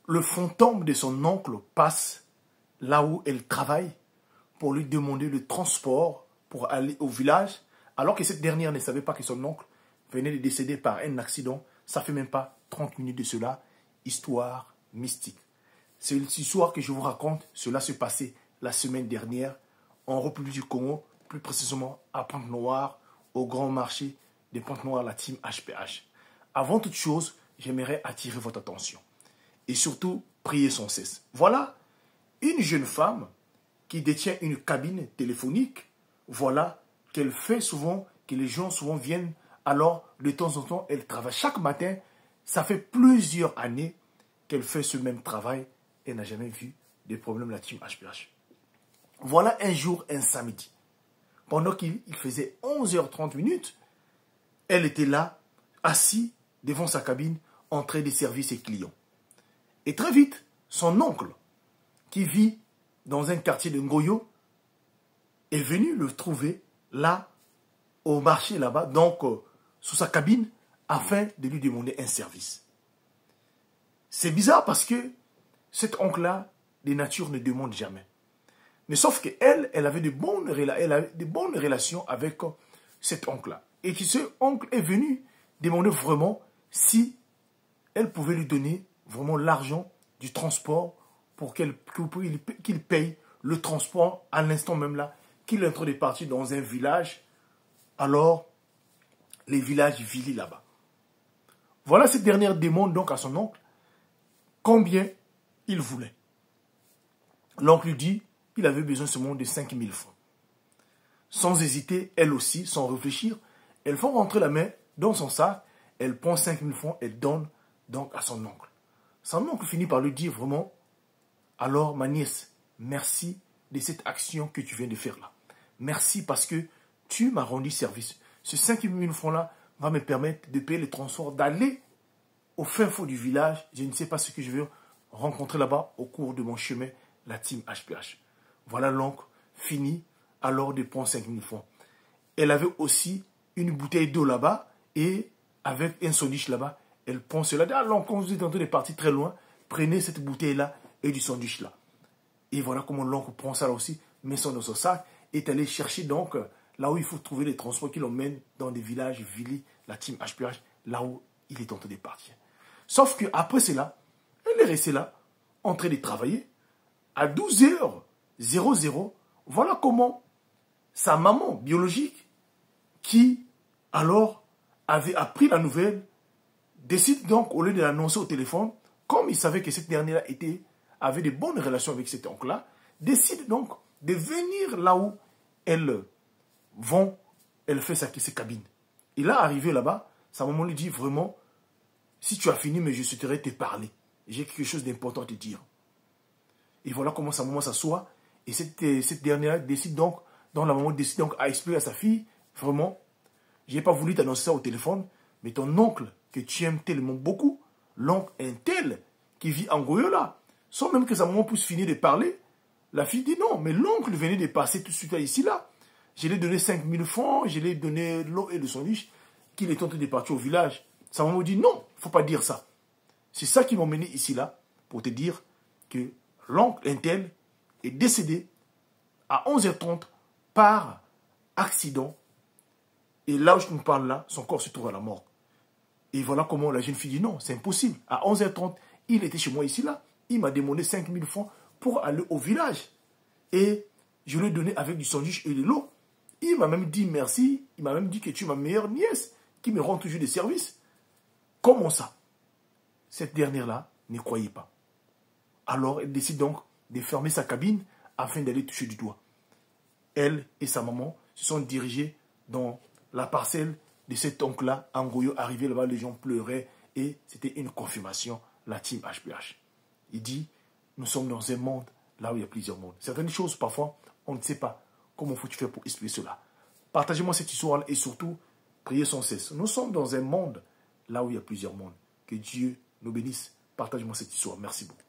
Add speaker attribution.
Speaker 1: le fantôme de son oncle passe là où elle travaille pour lui demander le transport pour aller au village, alors que cette dernière ne savait pas que son oncle venait de décéder par un accident. Ça fait même pas 30 minutes de cela. Histoire mystique. C'est l'histoire que je vous raconte. Cela se passait la semaine dernière en République du Congo, plus précisément à Pointe-Noire, au grand marché de Pointe-Noire, la team HPH. Avant toute chose, j'aimerais attirer votre attention et surtout prier sans cesse. Voilà une jeune femme qui détient une cabine téléphonique. Voilà qu'elle fait souvent, que les gens souvent viennent. Alors, de temps en temps, elle travaille chaque matin. Ça fait plusieurs années qu'elle fait ce même travail. Elle n'a jamais vu de problème la team HPH. Voilà un jour, un samedi. Pendant qu'il faisait 11h30, elle était là, assise devant sa cabine, en train de servir ses clients. Et très vite, son oncle, qui vit dans un quartier de Ngoyo, est venu le trouver là, au marché là-bas, donc sous sa cabine, afin de lui demander un service. C'est bizarre parce que cet oncle-là, de nature, ne demande jamais. Mais sauf qu'elle, elle avait de bonnes relations avec cet oncle-là. Et que ce oncle est venu demander vraiment si elle pouvait lui donner vraiment l'argent du transport pour qu'il paye le transport à l'instant même là, qu'il est en train de partir dans un village, alors les villages Vili là-bas. Voilà, cette dernière demande donc à son oncle combien il voulait. L'oncle lui dit qu'il avait besoin seulement de 5 000 francs. Sans hésiter, elle aussi, sans réfléchir, elle fait rentrer la main dans son sac, elle prend 5 000 francs et donne donc à son oncle. Son oncle finit par lui dire vraiment, alors ma nièce, merci de cette action que tu viens de faire là. Merci parce que tu m'as rendu service. Ce 5 000 francs-là va me permettre de payer le transport, d'aller au fin fond du village. Je ne sais pas ce que je vais rencontrer là-bas au cours de mon chemin, la team HPH. Voilà l'oncle fini alors de prendre 5 000 francs. Elle avait aussi une bouteille d'eau là-bas et avec un sandwich là-bas, elle prend cela. Ah, l'oncle, quand vous êtes en train de partir très loin, prenez cette bouteille-là et du sandwich là. Et voilà comment l'oncle prend ça là aussi, met ça dans son sac, et est allé chercher donc là où il faut trouver les transports qui l'emmènent dans des villages, Vili, la team HPH, là où il est en train de partir. Sauf qu'après cela, elle est restée là, en train de travailler. À 12h00, voilà comment sa maman biologique, qui alors avait appris la nouvelle, décide donc, au lieu de l'annoncer au téléphone, comme il savait que cette dernière avait de bonnes relations avec cet oncle-là, décide donc de venir là où elle fait ses cabines. Et là, arrivé là-bas, sa maman lui dit vraiment, si tu as fini, mais je souhaiterais te parler. J'ai quelque chose d'important à te dire. Et voilà comment sa maman s'assoit. Et cette dernière décide donc, la maman décide donc à expliquer à sa fille, vraiment, je n'ai pas voulu t'annoncer ça au téléphone, mais ton oncle, que tu aimes tellement beaucoup, l'oncle un tel, qui vit en Goyola, sans même que sa maman puisse finir de parler, la fille dit non, mais l'oncle venait de passer tout de suite ici là. Je lui ai donné 5 000 francs, je lui ai donné l'eau et le sandwich, qu'il est en train de partir au village. Sa maman dit non, il ne faut pas dire ça. C'est ça qui m'a mené ici là, pour te dire que l'oncle Intel est décédé à 11h30 par accident. Et là où je nous parle là, son corps se trouve à la mort. Et voilà comment la jeune fille dit non, c'est impossible. À 11h30, il était chez moi ici là. Il m'a demandé 5 000 francs pour aller au village. Et je lui ai donné avec du sandwich et de l'eau. Il m'a même dit merci. Il m'a même dit que tu es ma meilleure nièce qui me rend toujours des services. Comment ça? Cette dernière-là ne croyait pas. Alors, elle décide donc de fermer sa cabine afin d'aller toucher du doigt. Elle et sa maman se sont dirigés dans la parcelle de cet oncle-là, en Goyo. Arrivé là-bas, les gens pleuraient et c'était une confirmation, la team HPH. Il dit, nous sommes dans un monde là où il y a plusieurs mondes. Certaines choses, parfois, on ne sait pas comment faut-il faire pour expliquer cela. Partagez-moi cette histoire et surtout, priez sans cesse. Nous sommes dans un monde là où il y a plusieurs mondes. Que Dieu nous bénisse. Partagez-moi cette histoire. Merci beaucoup.